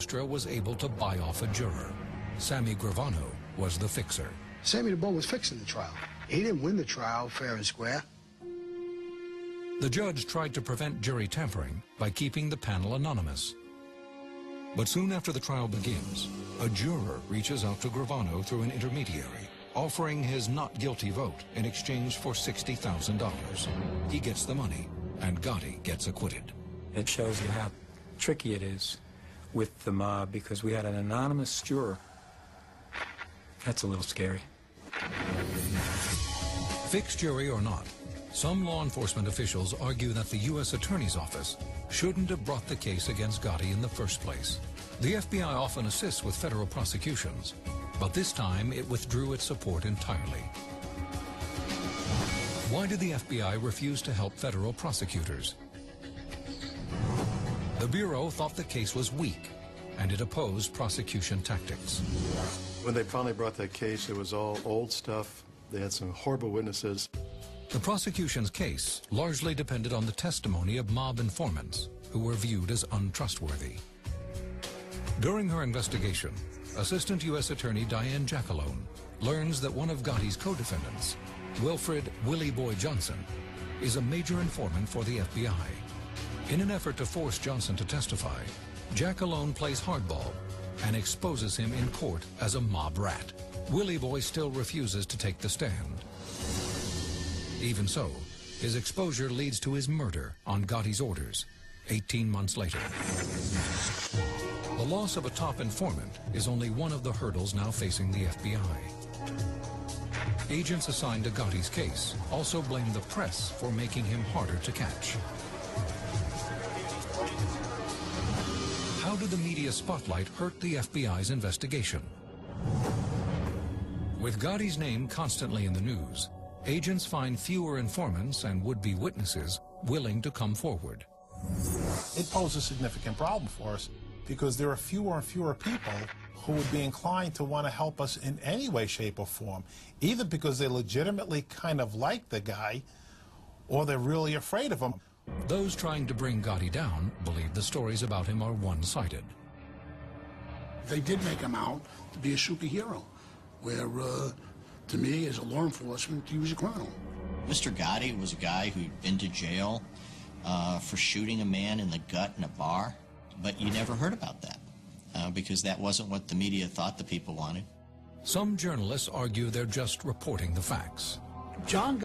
Nostra was able to buy off a juror. Sammy Gravano was the fixer. Sammy the Bull was fixing the trial. He didn't win the trial fair and square. The judge tried to prevent jury tampering by keeping the panel anonymous. But soon after the trial begins, a juror reaches out to Gravano through an intermediary, offering his not guilty vote in exchange for $60,000. He gets the money, and Gotti gets acquitted. It shows you how tricky it is with the mob, because we had an anonymous juror. That's a little scary. Fixed jury or not, some law enforcement officials argue that the U.S. Attorney's Office shouldn't have brought the case against Gotti in the first place. The FBI often assists with federal prosecutions, but this time it withdrew its support entirely. Why did the FBI refuse to help federal prosecutors? The Bureau thought the case was weak, and it opposed prosecution tactics. When they finally brought that case, it was all old stuff. They had some horrible witnesses. The prosecution's case largely depended on the testimony of mob informants, who were viewed as untrustworthy. During her investigation, Assistant U.S. Attorney Diane Jackalone learns that one of Gotti's co-defendants, Wilfred Willie Boy Johnson, is a major informant for the FBI. In an effort to force Johnson to testify, Jackalone plays hardball and exposes him in court as a mob rat. Willie Boy still refuses to take the stand. Even so, his exposure leads to his murder on Gotti's orders, 18 months later. The loss of a top informant is only one of the hurdles now facing the FBI. Agents assigned to Gotti's case also blame the press for making him harder to catch. How did the media spotlight hurt the FBI's investigation? With Gotti's name constantly in the news, agents find fewer informants and would-be witnesses willing to come forward. It poses a significant problem for us because there are fewer and fewer people who would be inclined to want to help us in any way, shape, or form, either because they legitimately kind of like the guy or they're really afraid of him. Those trying to bring Gotti down believe the stories about him are one-sided. They did make him out to be a superhero, where, to me, as a law enforcement, he was a criminal. Mr. Gotti was a guy who'd been to jail for shooting a man in the gut in a bar, but you never heard about that because that wasn't what the media thought the people wanted. Some journalists argue they're just reporting the facts. John